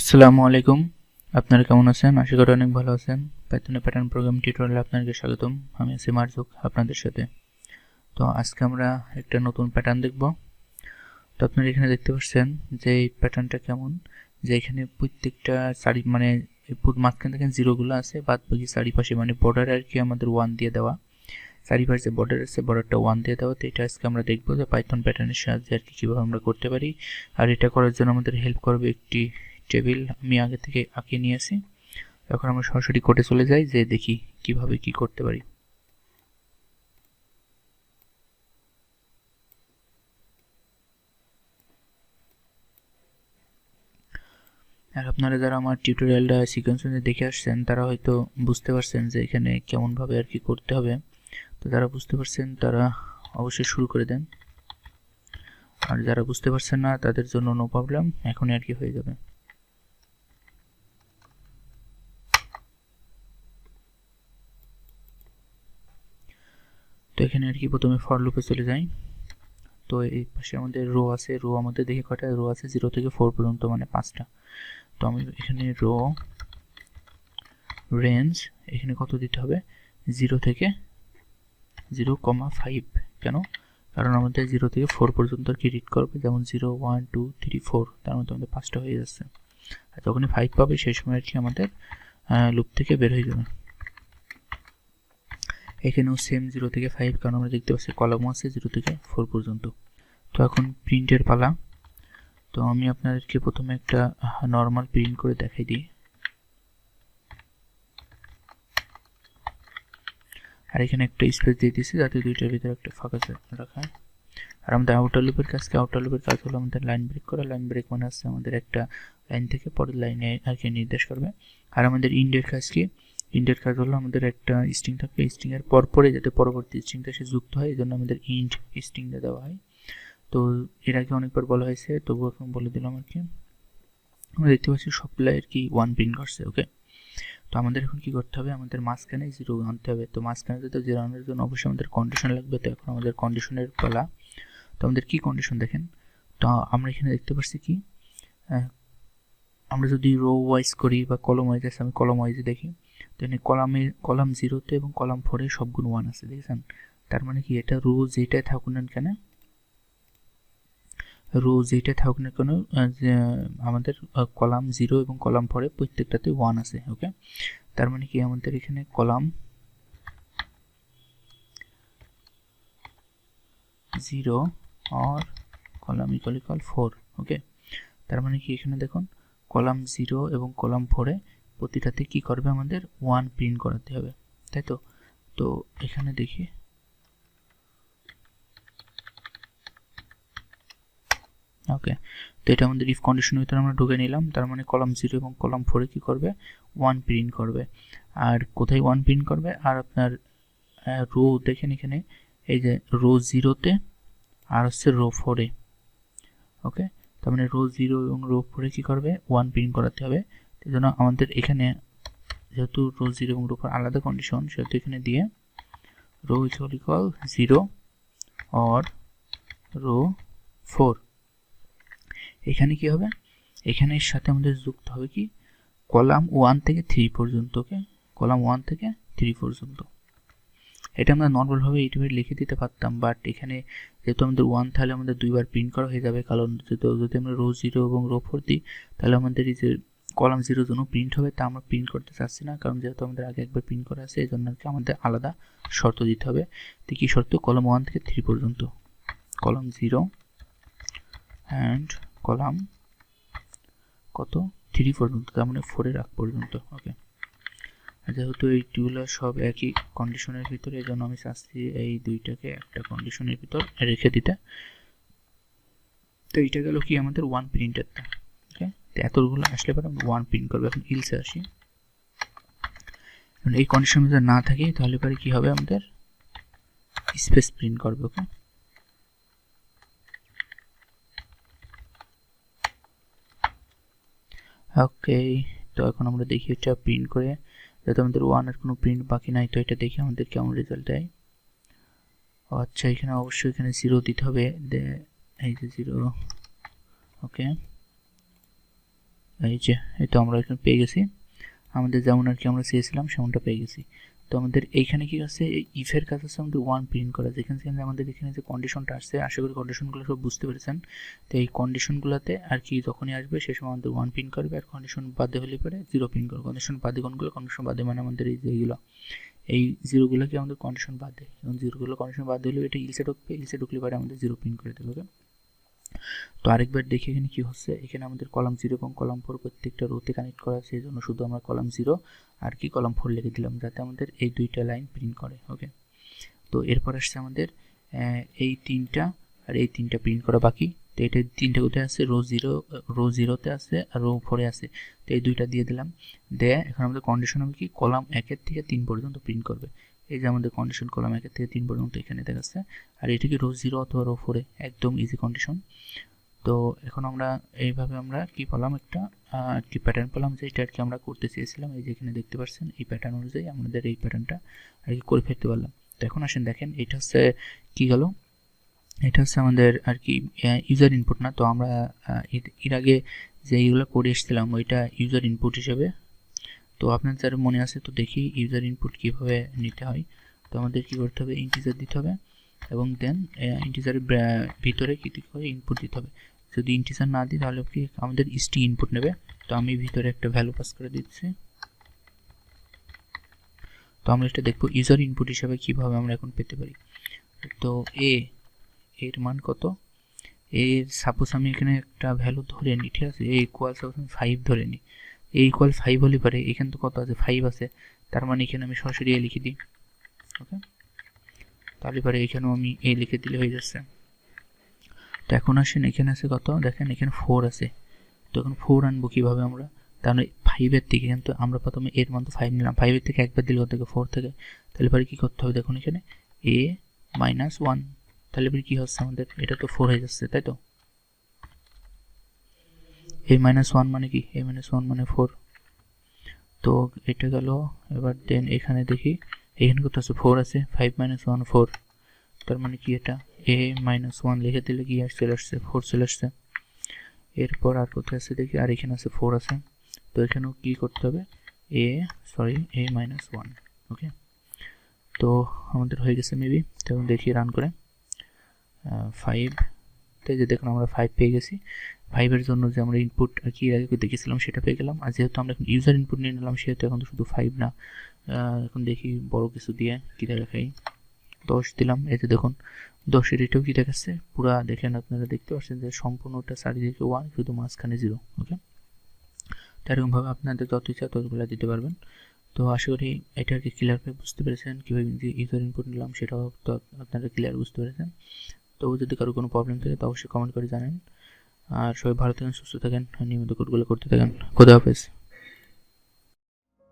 আসসালামু আলাইকুম। আপনারা কেমন আছেন? আশা করি অনেক ভালো আছেন। পাইথনে প্যাটার্ন প্রোগ্রাম টিউটোরিয়ালে আপনাকে স্বাগতম। আমি আছি মারজুক আপনাদের সাথে। তো আজকে আমরা একটা নতুন প্যাটার্ন দেখব। তো আপনারা এখানে দেখতে পাচ্ছেন যে এই প্যাটার্নটা কেমন, যে এখানে প্রত্যেকটা সারি মানে মাঝখানে দেখেন জিরোগুলো আছে, বাদ বাকি চারিপাশে মানে বর্ডার আর কি আমাদের 1 দিয়ে দেওয়া। চারিপাশে যে বর্ডার আছে বর্ডারটা 1 দিয়ে দেওয়া। তো এটা আজকে আমরা দেখব যে পাইথন প্যাটার্নের সাহায্যে আর কি কীভাবে আমরা করতে পারি। আর এটা করার জন্য আমাদের হেল্প করবে একটি টেবিল আমি আগে থেকে আঁকিয়ে নিয়েছি। এখন আমরা সরাসরি কোডে চলে যাই, যে দেখি কিভাবে কি করতে পারি। আর আপনারা যারা আমার টিউটোরিয়ালটা সিকোয়েন্স দেখে আসছেন তারা হয়তো বুঝতে পারছেন যে এখানে কেমনভাবে আর কি করতে হবে। তো যারা বুঝতে পারছেন তারা অবশ্যই শুরু করে দেন, আর যারা বুঝতে পারছেন না তাদের জন্য নো প্রবলেম, এখনই আর কি হয়ে যাবে। তো এখানে আর কি প্রথমে ফর লুপে চলে যাই। তো এই পাশে আমাদের রো আছে, রো আমাদের দেখে কয়টা রো আছে, 0 থেকে 4 পর্যন্ত মানে 5টা। তো আমি এখানে রো রেঞ্জ এখানে কত দিতে হবে, 0 থেকে 0,5। কেন? কারণ আমাদের 0 থেকে 4 পর্যন্ত আর কি রিড করবে, যেমন 0 1 2 3 4, তার মধ্যে আমাদের 5টা হয়ে যাচ্ছে। আর যখনই 5 পাবে সেই সময় আর কি আমাদের লুপ থেকে বের হয়ে যাবে। এখানেও সেম 0 থেকে 5, কারণ আমরা দেখতে পাচ্ছি কলামও আছে 0 থেকে 4 পর্যন্ত। তো এখন প্রিন্টের পালা। তো আমি আপনাদেরকে প্রথমে একটা নর্মাল প্রিন্ট করে দেখাই দিই। আর এখানে একটা স্পেস দিয়ে দিয়েছি যাতে দুইটার ভিতরে একটা ফাঁকা রাখা হয়। আর আমাদের আউটার লুপের কাজ কি? আউটার লুপের কাজ হলো আমাদের লাইন ব্রেক করা। লাইন ব্রেক মানে হচ্ছে আমাদের একটা লাইন থেকে পরের লাইনে আর কি নির্দেশ করবে। আর আমাদের ইন্ডের কাজ কি? ইন্ডের কাজ হলো আমাদের একটা স্ট্রিং থাকবে, স্ট্রিং এর পরপরে যাতে পরবর্তী স্ট্রিংটা সে যুক্ত হয়, এই জন্য আমাদের ইন্ড স্ট্রিংটা দেওয়া হয়। তো এর আগে অনেকবার বলা হয়েছে, তবু এখন বলে দিলাম আর কি। আমরা দেখতে পাচ্ছি সবগুলো আর কি 1 প্রিন্ট করছে। ওকে, তো আমাদের এখন কি করতে হবে, আমাদের মাঝখানে 0 আনতে হবে। তো মাঝখানে যদি 0 আনার জন্য অবশ্যই আমাদের কন্ডিশন লাগবে। তো এখন আমাদের কন্ডিশনের পালা। তো আমাদের কি কন্ডিশন দেখেন, তো আমরা এখানে দেখতে পাচ্ছি কি, আমরা যদি রো ওয়াইজ করি বা কলম ওয়াইজ আছে, আমি কলম ওয়াইজে দেখি। তো এখানে কলাম 0-তে এবং কলাম 4-এ সবগুলো 1 আছে, দেখেছেন? তার মানে কি, এটা রো যেটাই থাকুক না কেন, আমাদের কলাম 0 এবং কলাম 4-এ প্রত্যেকটাতে 1 আছে। ওকে, তার মানে কি আমাদের এখানে কলাম 0 और কলাম ইকুয়াল 4। ওকে, তার মানে কি এখানে দেখুন কলাম 0 এবং কলাম 4-এ প্রতিটাতে কি করবে, আমাদের 1 প্রিন্ট করাতে হবে, তাই তো? তো এখানে দেখি, ওকে, তো এটা আমাদের ইফ কন্ডিশনের ভিতরে আমরা ঢুকে নিলাম। তার মানে কলাম 0 এবং কলাম 4-এ কি করবে, 1 প্রিন্ট করবে। আর কোথায় 1 প্রিন্ট করবে, আর আপনার রো দেখেন এখানে, এই যে রো 0-তে আর হচ্ছে রো 4-এ। ওকে, তার মানে রো 0 এবং রো 4-এ কি করবে, 1 প্রিন্ট করাতে হবে। এই জন্য আমাদের এখানে যেহেতু রো 0 এবং রো 4 আলাদা কন্ডিশন, সেহেতু এখানে দিয়ে রো ইকুয়াল 0 और রো 4। এখানে কি হবে, এখানে এর সাথে আমাদের যুক্ত হবে কি, কলাম 1 থেকে 3 পর্যন্ত। ওকে, কলাম 1 থেকে 3 পর্যন্ত। এটা আমরা নর্মালভাবে এইভাবে লিখে দিতে পারতাম, বাট এখানে যেহেতু আমাদের 1, তাহলে আমাদের দুইবার প্রিন্ট করা হয়ে যাবে। কারণ যদি আমরা রো 0 এবং রো 4 দিই, তাহলে আমাদের এই যে কলাম 0 জন্য প্রিন্ট হবে, তা আমরা প্রিন্ট করতে চাচ্ছি না, কারণ যেহেতু আমাদের আগে একবার প্রিন্ট করা আছে, এই জন্য আর কি আমাদের আলাদা শর্ত দিতে হবে। তো কি শর্ত, কলাম 1 থেকে 3 পর্যন্ত, কলাম 0 অ্যান্ড কলাম কত 3 পর্যন্ত, তার মানে 4-এর আগ পর্যন্ত। ওকে, যেহেতু এই দুইগুলো সব একই কন্ডিশনের ভিতরে, এই জন্য আমি চাচ্ছি এই দুইটাকে একটা কন্ডিশনের ভিতর রেখে দিতে। তো এইটা গেল কি আমাদের 1 প্রিন্টারটা। ওকে, তো এতগুলো আসলে পরে আমরা 1 প্রিন্ট করবো। এখন ইলসে আসি, এই কন্ডিশন যদি না থাকে তাহলে পরে কি হবে, আমাদের স্পেস প্রিন্ট করবে। ওকে, ওকে, তো এখন আমরা দেখি এটা প্রিন্ট করে, যেহেতু আমাদের 1 এর কোনো প্রিন্ট বাকি নাই, তো এটা দেখি আমাদের কেমন রেজাল্ট দেয়। আচ্ছা, এখানে অবশ্যই এখানে 0 দিতে হবে, এই যে 0। ওকে, এই যে এই তো আমরা এখানে পেয়ে গেছি, আমাদের যেমন আর কি আমরা চেয়েছিলাম সেমনটা পেয়ে গেছি। তো আমাদের এইখানে কি আছে, ইফের কাজ আছে আমাদের ওয়ান প্রিন্ট করা, যেখানে আমাদের এখানে যে কন্ডিশনটা আসছে, আশা করি কন্ডিশনগুলো সব বুঝতে পেরেছেন। তো এই কন্ডিশনগুলোতে আর কি যখনই আসবে সে সময় আমাদের ওয়ান প্রিন্ট করবে, আর কন্ডিশন বাদে হলে পরে জিরো প্রিন্ট করবে। কন্ডিশন বাদে কোনগুলো, কন্ডিশন বাদে মানে আমাদের এই যে এইগুলো, এই জিরোগুলো কি আমাদের কন্ডিশন বাদে, এবং জিরোগুলো কন্ডিশন বাদে হলে এটা ইলসে ঢুকবে, ইলসে ঢুকলে পরে আমাদের জিরো প্রিন্ট করে দেবে। তো আরেকবার দেখি এখানে কি হচ্ছে, এখানে আমাদের কলাম 0 এবং কলাম 4 প্রত্যেকটা রোতে কানেক্ট করা আছে, এই জন্য শুধু আমরা কলাম 0 আর কি কলাম 4 লিখে দিলাম, যাতে আমাদের এই দুইটা লাইন প্রিন্ট করে। ওকে, তো এরপর আসছে আমাদের এই তিনটা আর এই তিনটা প্রিন্ট করা বাকি। তো এটা তিনটা কোথায় আছে, রো 0তে আছে আর রো 4-এ আছে। তো এই দুইটা দিয়ে দিলাম, দেয়া এখন আমাদের কন্ডিশন হবে কি, কলাম 1 থেকে 3 পর্যন্ত প্রিন্ট করবে। এই যে আমাদের কন্ডিশন কলাম 1 থেকে 3 পর্যন্ত এখানে দেখাচ্ছে, আর এটা কি রো 0 অথবা রো 4-এ, একদম ইজি কন্ডিশন। তো এখন আমরা এইভাবে আমরা কি পেলাম, একটা কি প্যাটার্ন পেলাম, যে এটা আর কি আমরা করতে চেয়েছিলাম। এই যে এখানে দেখতে পাচ্ছেন এই প্যাটার্ন অনুযায়ী আমাদের এই প্যাটার্নটা আর কি করে ফেলতে পারলাম। তো এখন আসেন দেখেন, এটা হচ্ছে কি গেল, এটা হচ্ছে আমাদের আর কি ইউজার ইনপুট না। তো আমরা এর আগে যে এইগুলো করে এসেছিলাম ওইটা ইউজার ইনপুট হিসেবে। তো আপনার যারা মনে আছে, তো দেখি ইউজার ইনপুট কীভাবে নিতে হয়। তো আমাদের কী করতে হবে, ইন্টিজার দিতে হবে, এবং দেন ইন্টিজারের ভিতরে কী দিতে হবে, ইনপুট দিতে হবে। যদি ইন্টিজার না দিই তাহলে কি আমাদের স্ট্রিং ইনপুট নেবে। তো আমি ভিতরে একটা ভ্যালু পাস করে দিচ্ছি। তো আমরা এটা দেখবো ইউজার ইনপুট হিসাবে কীভাবে আমরা এখন পেতে পারি। তো এর মান কত, এর সাপোজ আমি এখানে একটা ভ্যালু ধরে নিই, ঠিক আছে, এ ইকুয়াল সাপোজ আমি 5 ধরে নিই। এ ইকুয়াল 5 হলে পারে, এখানে তো কত আছে, 5 আছে, তার মানে এখানে আমি সরাসরি এ লিখে দিই। ওকে, তাহলে পরে এখানেও আমি এ লিখে দিলে হয়ে যাচ্ছে। তো এখন আসেন, এখানে আছে কত, দেখেন এখানে 4 আছে। তো এখন 4 আনবো কীভাবে আমরা, তাহলে 5-এর থেকে, কিন্তু আমরা প্রথমে এর মান তো 5 নিলাম, 5-এর থেকে একবার দিলে কত থেকে 4 থেকে, তাহলে পরে কী করতে হবে, দেখুন এখানে a - 1, তাহলে পরে কী হচ্ছে আমাদের, এটা তো 4 হয়ে যাচ্ছে, তাই তো। a - 1 মানে কি, a - 1 মানে 4। তো এটা গেল, এবার দেন এখানে দেখি এখানে কত আছে, 4 আছে, 5 - 1 4, তার মানে কি এটা a - 1 লিখে দিলে কি চলে আসছে, 4 চলে আসছে। এরপর আর কোথায় আছে দেখি, আর এখানে আছে 4 আছে, তো এখানেও কি করতে হবে, a - 1। ওকে, তো আমাদের হয়ে গেছে মেবি। তো দেখি রান করে 5, তাই যে দেখুন আমরা 5 পেয়ে গেছি। 5-এর জন্য যে আমরা ইনপুট আর কি আগে দেখেছিলাম সেটা পেয়ে গেলাম, আর যেহেতু আমরা এখন ইউজার ইনপুট নিয়ে নিলাম সেহেতু এখন তো শুধু 5 না, এখন দেখি বড় কিছু দিয়ে কী দেখাই, 10 দিলাম। এতে দেখুন 10-এর এটাও কি দেখাচ্ছে, পুরা দেখেন আপনারা দেখতে পাচ্ছেন যে সম্পূর্ণটা চারিদিকে 1, শুধু মাঝখানে 0। ওকে, তো এরকমভাবে আপনাদের যত ইচ্ছা ততগুলো দিতে পারবেন। তো আশা করি এটা আর কি ক্লিয়ারভাবে বুঝতে পেরেছেন, কীভাবে ইউজার ইনপুট নিলাম সেটাও তো আপনারা ক্লিয়ার বুঝতে পেরেছেন। তো যদি কারো কোনো প্রবলেম থাকে তো অবশ্যই কমেন্ট করে জানান। আর সবাই ভালো থাকেন, সুস্থ থাকেন, নিয়মিত কোডগুলো করতে থাকেন। খোদা হাফেজ।